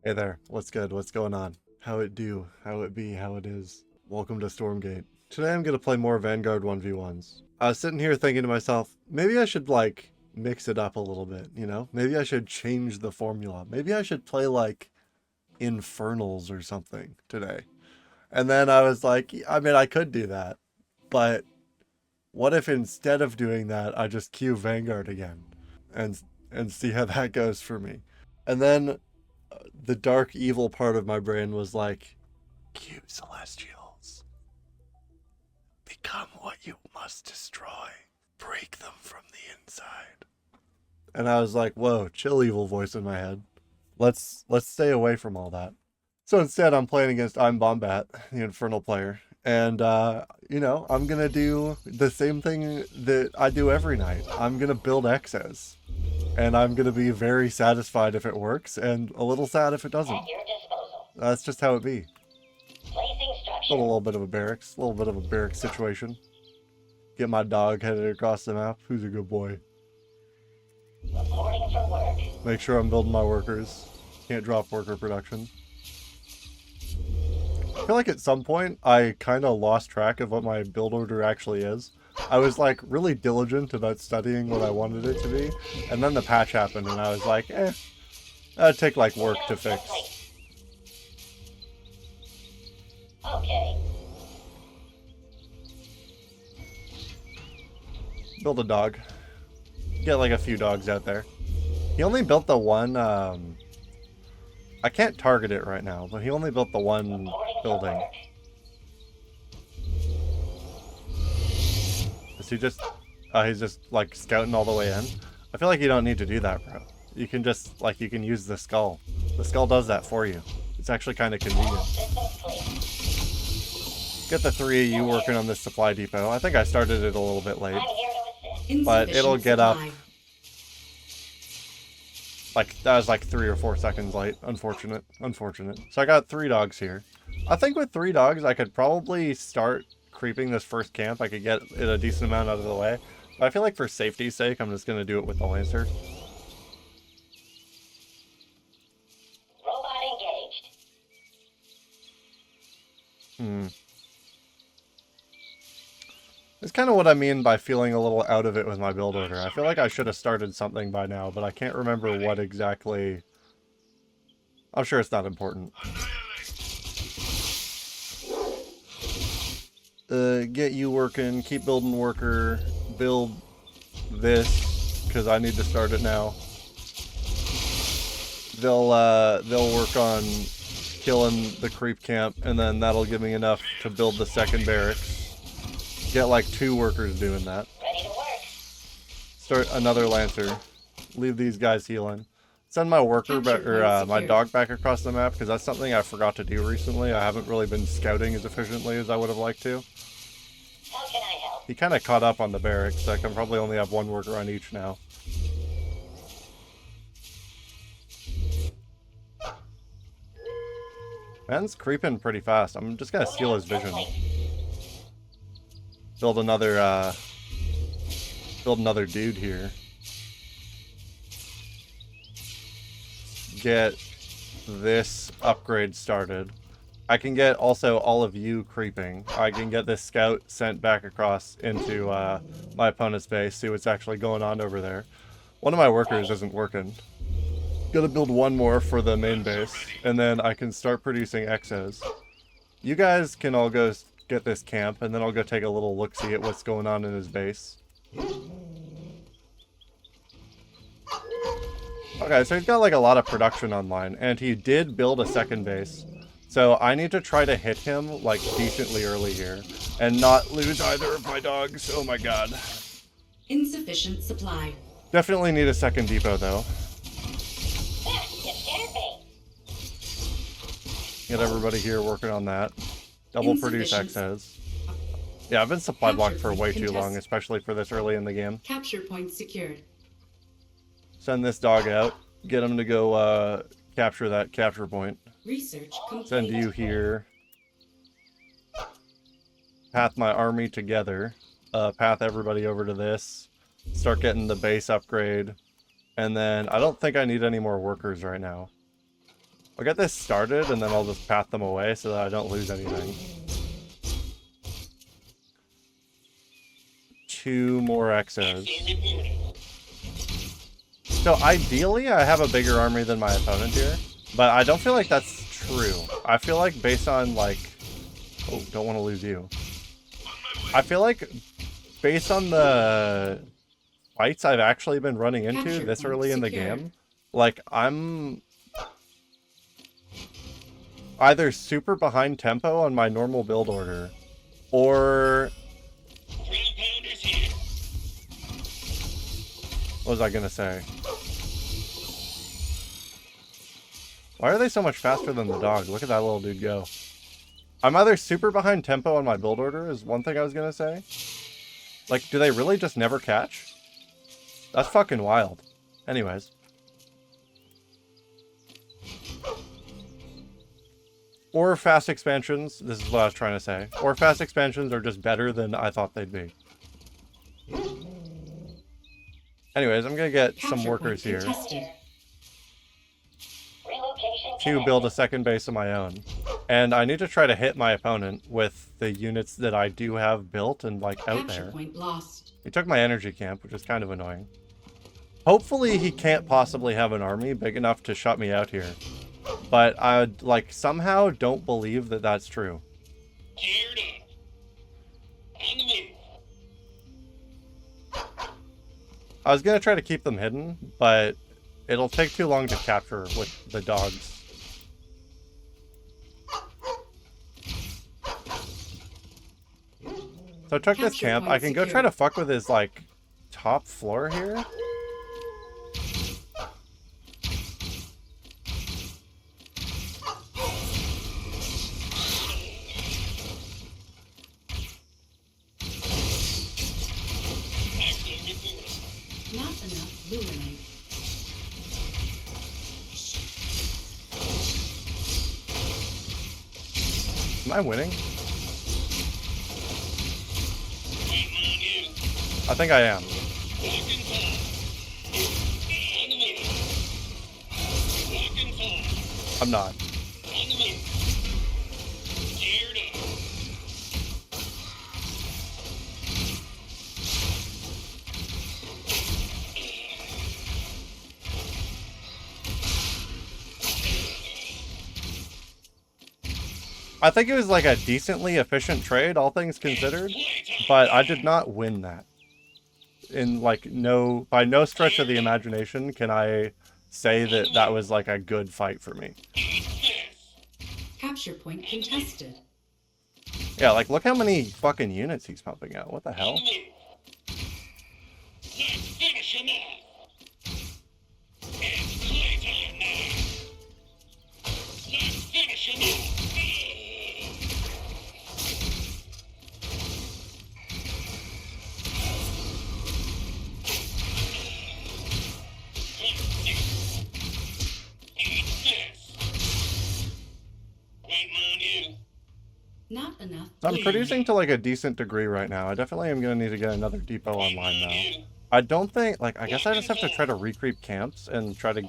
Hey there, what's good? What's going on? How it do? How it be? How it is? Welcome to Stormgate. Today I'm gonna play more Vanguard 1v1s. I was sitting here thinking to myself, maybe I should like mix it up a little bit, you know? Maybe I should change the formula. Maybe I should play like Infernals or something today. And then I was like, I mean, I could do that, but what if instead of doing that, I just queue Vanguard again and see how that goes for me? And then the dark evil part of my brain was like, cue celestials. Become what you must destroy. Break them from the inside. And I was like, whoa, chill evil voice in my head. Let's stay away from all that. So instead I'm playing against I'm Bombat, the Infernal player. And you know, I'm gonna do the same thing that I do every night. I'm gonna build X's. And I'm going to be very satisfied if it works, and a little sad if it doesn't. At your disposal. That's just how it be. Placing structure. A little bit of a barracks. A little bit of a barracks situation. Get my dog headed across the map. Who's a good boy? Reporting for work. Make sure I'm building my workers. Can't drop worker production. I feel like at some point, I kind of lost track of what my build order actually is. I was like really diligent about studying what I wanted it to be, and then the patch happened and I was like, that'd take like work to fix. Okay. Build a dog. Get like a few dogs out there. He only built the one, I can't target it right now, but he only built the one building. Is he just, he's just like scouting all the way in? I feel like you don't need to do that, bro. You can just, like, you can use the skull. The skull does that for you. It's actually kind of convenient. Get the three of you working on this supply depot. I think I started it a little bit late. But it'll get up. Like, that was like 3 or 4 seconds late. Unfortunate. Unfortunate. So I got 3 dogs here. I think with 3 dogs, I could probably start creeping this first camp. I could get it a decent amount out of the way. But I feel like for safety's sake, I'm just going to do it with the Lancer. Robot engaged. It's kind of what I mean by feeling a little out of it with my build order. I feel like I should have started something by now, but I can't remember what exactly. I'm sure it's not important. Get you working, keep building worker, build this, because I need to start it now. They'll work on killing the creep camp, and then that'll give me enough to build the second barracks. Get like 2 workers doing that. Ready to work. Start another Lancer. Leave these guys healing. Send my worker back, or my dog back across the map, because that's something I forgot to do recently. I haven't really been scouting as efficiently as I would have liked to. How can I help? He kind of caught up on the barracks, so I can probably only have 1 worker on each now. Man's creeping pretty fast. I'm just gonna steal his vision. Build another dude here. Get this upgrade started. I can get also all of you creeping. I can get this scout sent back across into my opponent's base, see what's actually going on over there. One of my workers isn't working. Gotta build 1 more for the main base, and then I can start producing X's. You guys can all go get this camp, and then I'll go take a little look-see at what's going on in his base. Okay, so he's got like a lot of production online, and he did build a second base. So I need to try to hit him like decently early here, and not lose either of my dogs. Oh my god. Insufficient supply. Definitely need a second depot though. You scared me. Get everybody here working on that. Double produce XS. Yeah, I've been supply blocked for way too long, especially for this early in the game. Capture point secured. Send this dog out. Get him to go capture that capture point. Research complete. Send you here. Path my army together. Path everybody over to this. Start getting the base upgrade. And then I don't think I need any more workers right now. I'll get this started and then I'll just path them away so that I don't lose anything. 2 more exos. So ideally I have a bigger army than my opponent here, but I don't feel like that's true. I feel like based on like... Oh, don't want to lose you. I feel like based on the fights I've actually been running into this early in the game, like I'm either super behind tempo on my normal build order, or... What was I gonna say? Why are they so much faster than the dog? Look at that little dude go. I'm either super behind tempo on my build order is one thing I was gonna say. Like, do they really just never catch? That's fucking wild. Anyways. Or fast expansions, this is what I was trying to say. Or fast expansions are just better than I thought they'd be. Anyways, I'm gonna get some workers here to build a second base of my own. And I need to try to hit my opponent with the units that I do have built and like out there. He took my energy camp, which is kind of annoying. Hopefully he can't possibly have an army big enough to shut me out here. But I like somehow don't believe that that's true. Geared up. On the move. I was gonna try to keep them hidden, but it'll take too long to capture with the dogs. So I took this camp. I can go try to fuck with his, like, top floor here. Not enough luminite. Am I winning? I think I am. I'm not. I think it was like a decently efficient trade, all things considered, but I did not win that. In like by no stretch of the imagination can I say that that was like a good fight for me. Capture point contested. Yeah, like look how many fucking units he's pumping out. What the hell? Let's finish him off. It's playtime now. Let's finish him off. Not enough. I'm producing to like a decent degree right now. I definitely am going to need to get another depot online though. I don't think, like, I guess I just have to try to recreep camps and try to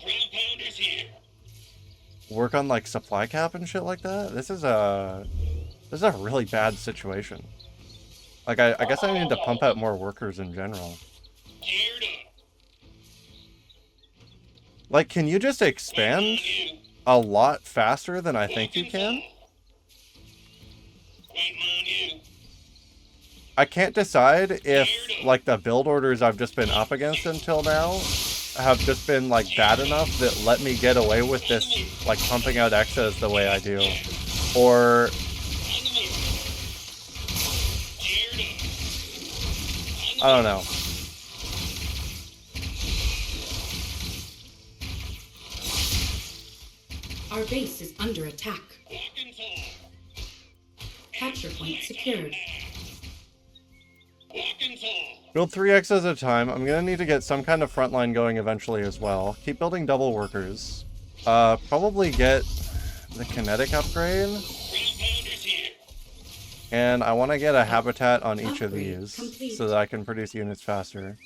work on like supply cap and shit like that. This is a really bad situation. Like, I guess I need to pump out more workers in general. Like, can you just expand a lot faster than I think you can? I can't decide if, like, the build orders I've just been up against until now have just been, like, bad enough that let me get away with this, like, pumping out exos the way I do. Or... I don't know. Our base is under attack. Capture point secured. Build 3 exos at a time. I'm gonna need to get some kind of front line going eventually as well. Keep building double workers. Probably get the kinetic upgrade. And I want to get a habitat on each of these so that I can produce units faster.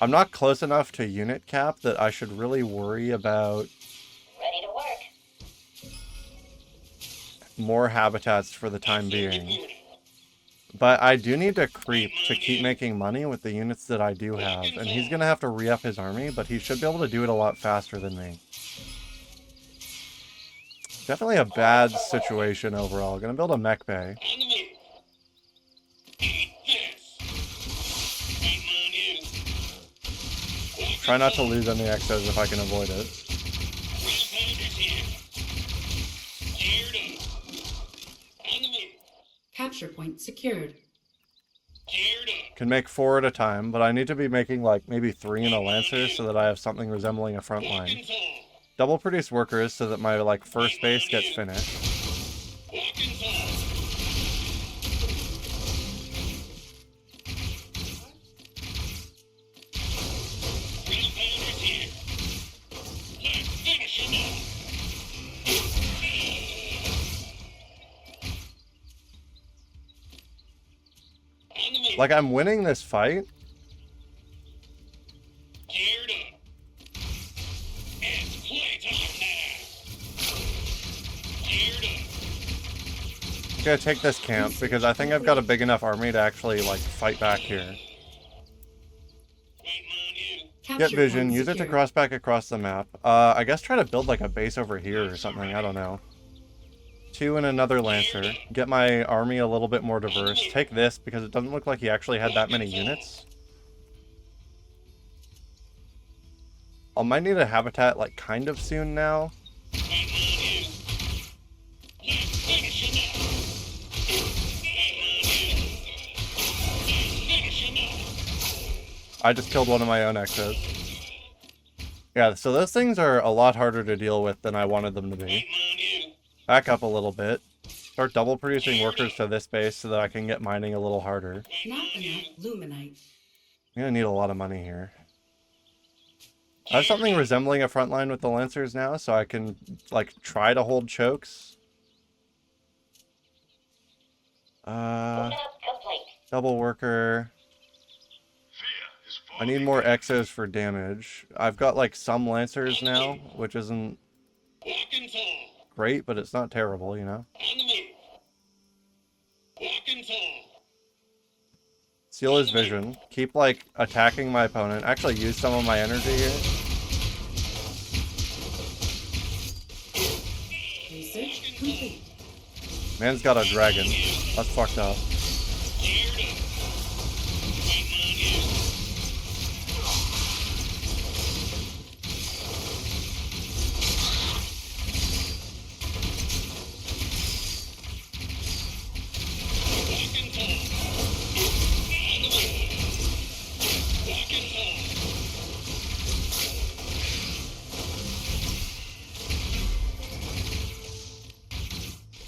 I'm not close enough to unit cap that I should really worry about Ready to work. more habitats for the time being. But I do need to creep to keep making money with the units that I do have. And he's going to have to re-up his army, but he should be able to do it a lot faster than me. Definitely a bad situation overall. Gonna build a mech bay. Try not to lose any exos if I can avoid it. Capture point secured. Can make 4 at a time, but I need to be making like maybe 3 in a Lancer so that I have something resembling a front line. Double produce workers so that my like first base gets finished. Like, I'm winning this fight. I'm gonna take this camp because I think I've got a big enough army to actually like fight back here. Get vision, use it to cross back across the map. I guess try to build like a base over here or something, I don't know. 2 and another Lancer. Get my army a little bit more diverse. Take this because it doesn't look like he actually had that many units. I might need a habitat like kind of soon now. I just killed one of my own exos. Yeah, so those things are a lot harder to deal with than I wanted them to be. Back up a little bit. Start double producing workers to this base so that I can get mining a little harder. Not enough luminite. I'm gonna need a lot of money here. I have something resembling a front line with the Lancers now, so I can like try to hold chokes. Double worker. I need more exos for damage. I've got like some Lancers now, which isn't great, but it's not terrible, you know? Seal his vision. Keep like attacking my opponent. Actually use some of my energy here. Research complete. Man's got a dragon. That's fucked up.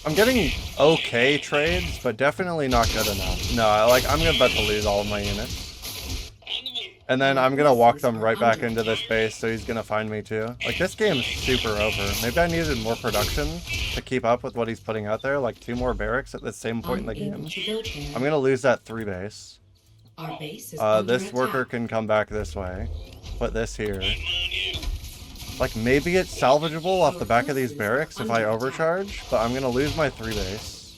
I'm getting okay trades, but definitely not good enough. No, I'm gonna bet to lose all of my units. And then I'm gonna walk them right back into this base, so he's gonna find me too. Like, this game's super over. Maybe I needed more production to keep up with what he's putting out there, like 2 more barracks at the same point in the game. I'm gonna lose that 3 base. Our base is under this attack. worker can come back this way. Put this here. Like, maybe it's salvageable off the back of these barracks if I overcharge, but I'm gonna lose my 3 base.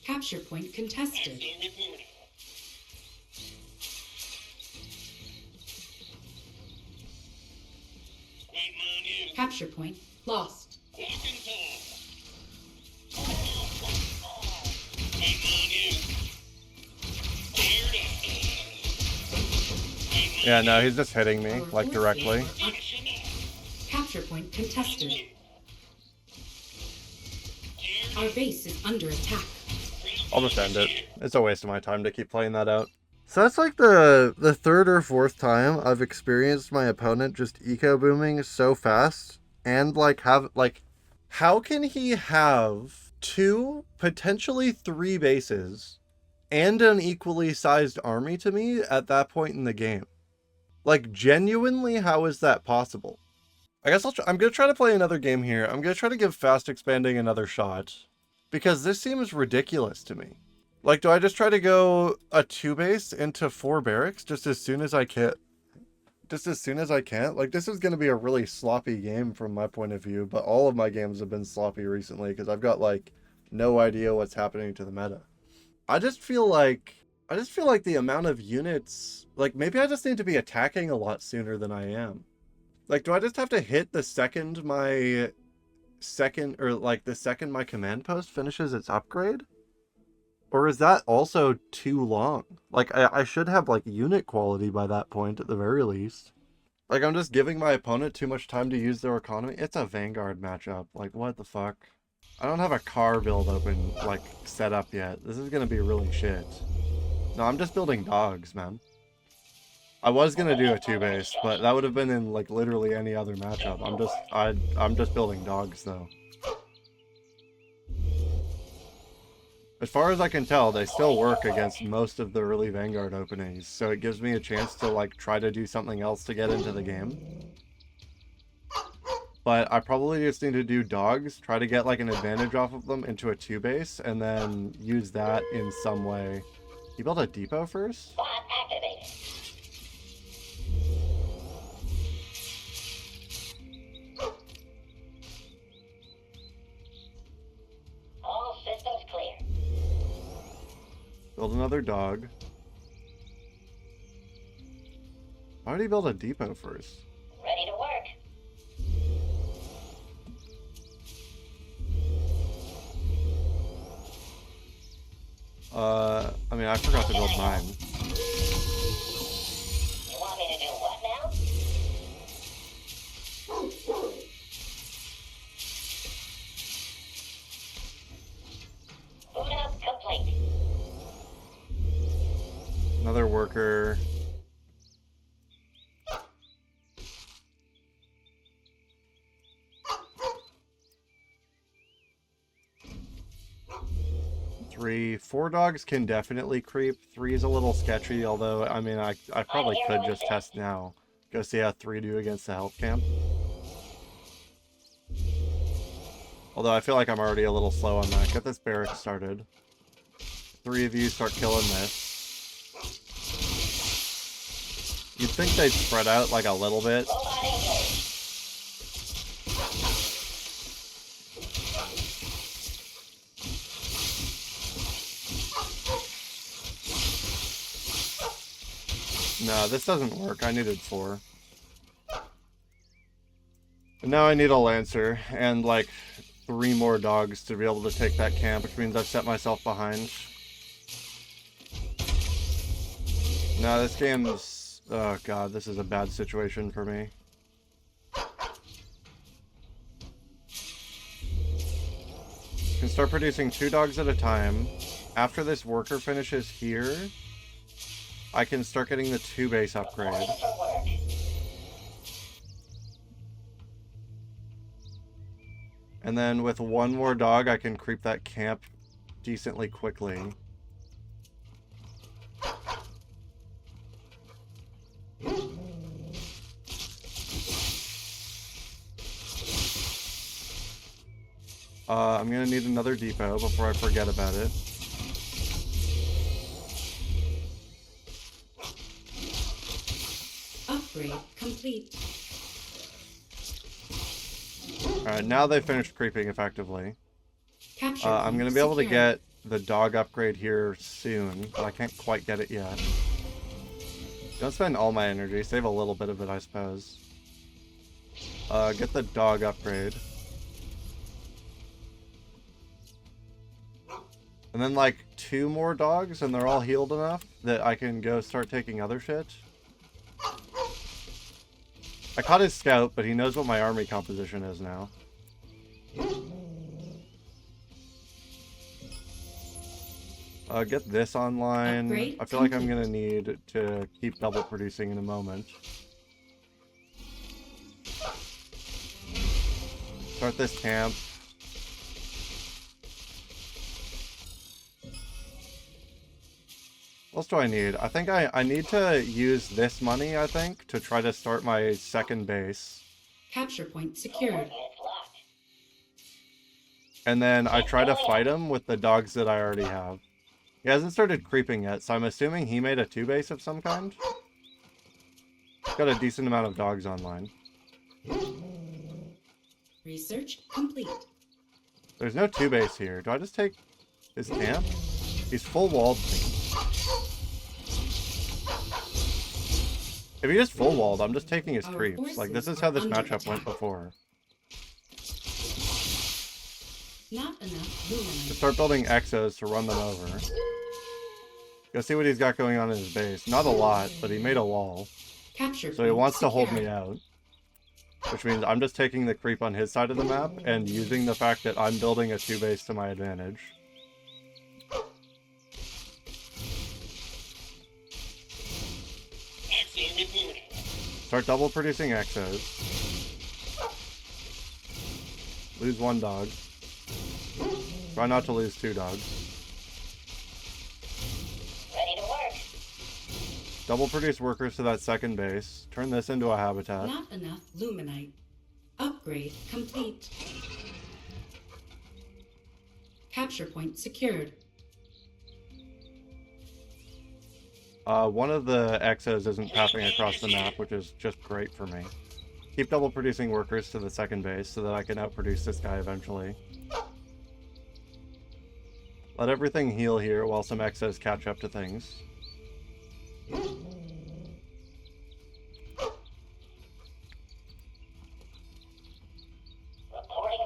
Capture point contested. Capture point lost. Yeah, no, he's just hitting me, like, directly. Capture point contested. Our base is under attack. I'll just end it. It's a waste of my time to keep playing that out. So that's like the 3rd or 4th time I've experienced my opponent just eco-booming so fast. And how can he have 2, potentially 3 bases and an equally sized army to me at that point in the game? Like, genuinely, how is that possible? I guess I'm going to try to play another game here. I'm going to try to give fast expanding another shot, because this seems ridiculous to me. Like, do I just try to go a 2 base into 4 barracks just as soon as I can? just as soon as I can. Like, this is going to be a really sloppy game from my point of view, but all of my games have been sloppy recently because I've got, like, no idea what's happening to the meta. I just feel like the amount of units, like, maybe I just need to be attacking a lot sooner than I am. Like, do I just have to hit the second my command post finishes its upgrade? Or is that also too long? Like, I should have, like, unit quality by that point at the very least. Like, I'm just giving my opponent too much time to use their economy. It's a Vanguard matchup. Like, what the fuck? I don't have a car build open, like, set up yet. This is gonna be really shit. No, I'm just building dogs, man. I was gonna do a 2-base, but that would have been in, like, literally any other matchup. I'm just building dogs, though. As far as I can tell, they still work against most of the early Vanguard openings, so it gives me a chance to, like, try to do something else to get into the game. But I probably just need to do dogs, try to get, like, an advantage off of them into a 2-base, and then use that in some way. You build a depot first? Bot activated. All systems clear. Build another dog. Why did he build a depot first? Ready to work. I mean, I forgot to build mine. You want me to do what now? Boot up complete. Another worker. Three. 4 dogs can definitely creep. 3 is a little sketchy, although, I mean, I probably could just test now. Go see how 3 do against the health camp. Although I feel like I'm already a little slow on that. Get this barrack started. 3 of you start killing this. You'd think they'd spread out like a little bit. No, this doesn't work. I needed 4. And now I need a Lancer and like 3 more dogs to be able to take that camp, which means I've set myself behind. No, this game's... oh god, this is a bad situation for me. You can start producing 2 dogs at a time. After this worker finishes here, I can start getting the 2-base upgrade. And then with 1 more dog, I can creep that camp decently quickly. I'm gonna need another depot before I forget about it. Upgrade complete. Alright, now they finished creeping effectively. Capture I'm gonna be able to secured. get the dog upgrade here soon, but I can't quite get it yet. Don't spend all my energy, save a little bit of it, I suppose. Get the dog upgrade. And then like 2 more dogs and they're all healed enough that I can go start taking other shit. I caught his scout, but he knows what my army composition is now. Get this online. Upgrade I feel like I'm gonna need to keep double producing in a moment. Start this camp. What else do I need? I think I need to use this money, I think, to try to start my 2nd base. Capture point secured. And then I try to fight him with the dogs that I already have. He hasn't started creeping yet, so I'm assuming he made a 2-base of some kind. Got a decent amount of dogs online. Research complete. There's no 2-base here. Do I just take his camp? He's full walled me. If he just full walled, I'm just taking his Our creeps. Like, this is forces how are this under matchup went attack. before. Not enough luminite. Just start building exos to run them over. Go see what he's got going on in his base. Not a lot, but he made a wall. Capture So he point wants to hold me secured. out. Which means I'm just taking the creep on his side of the map and using the fact that I'm building a 2-base to my advantage. Exo reporting. Start double producing exos. Lose 1 dog. Try not to lose 2 dogs. Ready to work. Double produce workers to that second base. Turn this into a habitat. Not enough luminite. Upgrade complete. Capture point secured. One of the exos isn't pathing across the map, which is just great for me. Keep double producing workers to the second base so that I can outproduce this guy eventually. Let everything heal here while some exos catch up to things. Reporting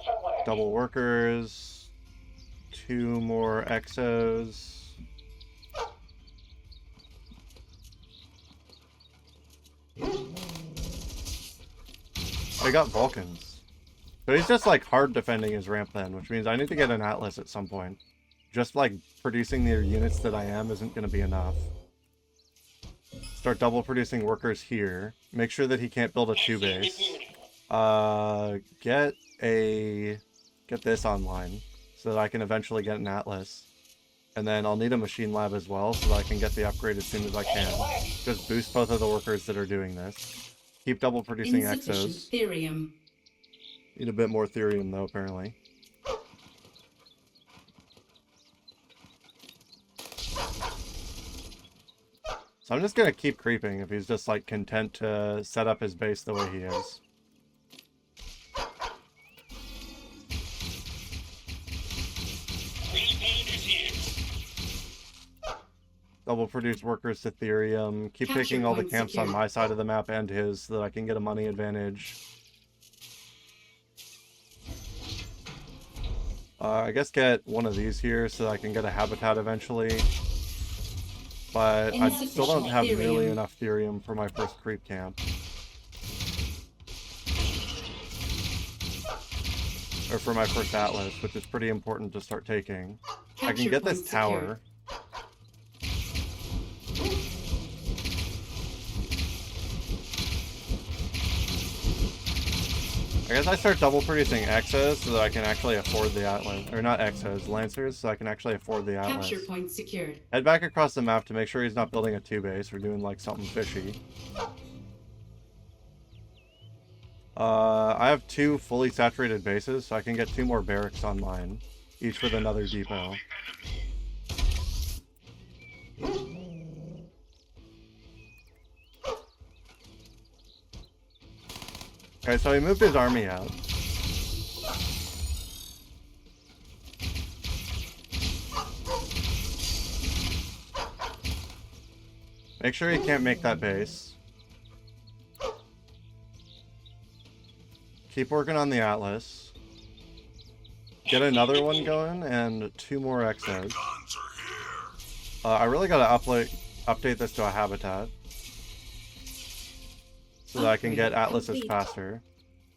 for work. Double workers. 2 more exos. I got Vulcans. But he's just like hard defending his ramp then, which means I need to get an Atlas at some point. Just like producing the units that I am isn't going to be enough. Start double producing workers here. Make sure that he can't build a 2-base. Get this online so that I can eventually get an Atlas. And then I'll need a machine lab as well so that I can get the upgrade as soon as I can. Just boost both of the workers that are doing this. Keep double producing Insufficient exos. therium. Need a bit more therium though, apparently. So I'm just gonna keep creeping if he's just like content to set up his base the way he is. Rebounder here. Double produce workers to therium. Keep Capture taking all the point camps on secured. my side of the map and his so that I can get a money advantage. I guess get one of these here so that I can get a habitat eventually. But I still don't have nearly Therium. enough therium for my first creep camp. Or for my first Atlas, which is pretty important to start taking. I can Capture get this point secured. tower. I guess I start double producing exos so that I can actually afford the Atlas. Or not exos, Lancers, so I can actually afford the Atlas. Capture point secured. Head back across the map to make sure he's not building a 2-base or doing like something fishy. I have 2 fully saturated bases, so I can get 2 more barracks on mine, each with another depot. Okay, so he moved his army out. Make sure he can't make that base. Keep working on the Atlas. Get another one going and 2 more exos. I really gotta update this to a habitat so that I can get Atlases faster.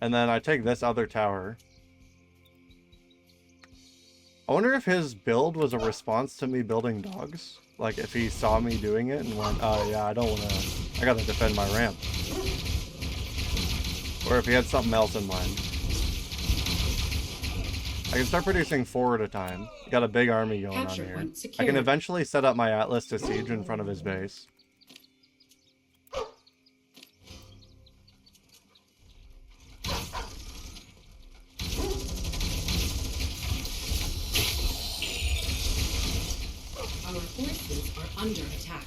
And then I take this other tower. I wonder if his build was a response to me building dogs. Like if he saw me doing it and went, oh yeah, I gotta defend my ramp. Or if he had something else in mind. I can start producing 4 at a time. Got a big army going on Capture here. point I secured. can eventually set up my Atlas to siege in front of his base. Our forces are under attack.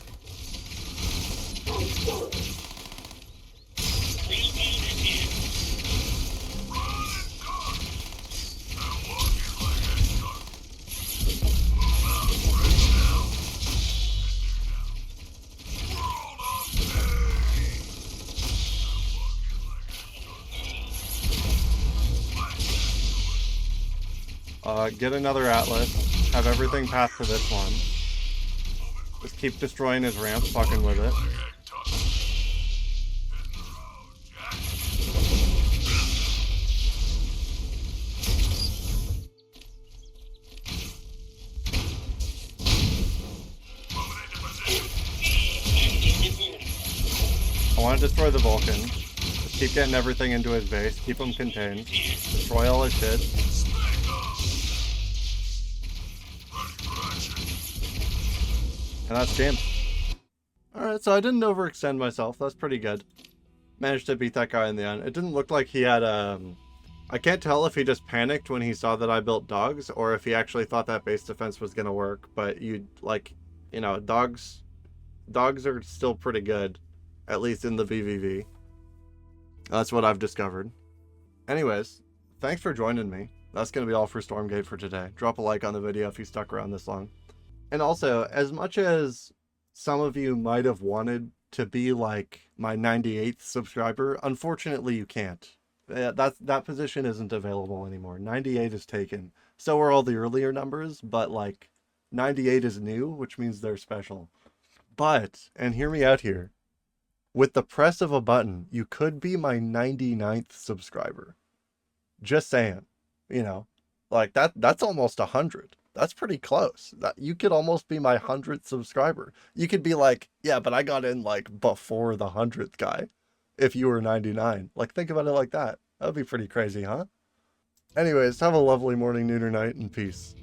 Get another Atlas. Have everything pass to this one. Just keep destroying his ramp, fucking with it. I want to destroy the Vulcan. Just keep getting everything into his base. Keep him contained. Destroy all his shit. And that's game. Alright, so I didn't overextend myself. That's pretty good. Managed to beat that guy in the end. It didn't look like he had I can't tell if he just panicked when he saw that I built dogs, or if he actually thought that base defense was gonna work. But dogs are still pretty good. At least in the VVV. That's what I've discovered. Anyways, thanks for joining me. That's going to be all for Stormgate for today. Drop a like on the video if you stuck around this long. And also, as much as some of you might have wanted to be like my 98th subscriber, unfortunately you can't. That position isn't available anymore. 98 is taken. So are all the earlier numbers, but like 98 is new, which means they're special. But, and hear me out here, with the press of a button, you could be my 99th subscriber. Just saying, like that's almost 100. That's pretty close. You could almost be my 100th subscriber. You could be like, yeah, but I got in like before the 100th guy. If you were 99, like think about it like that. That would be pretty crazy, huh? Anyways, have a lovely morning, noon, or night, and peace.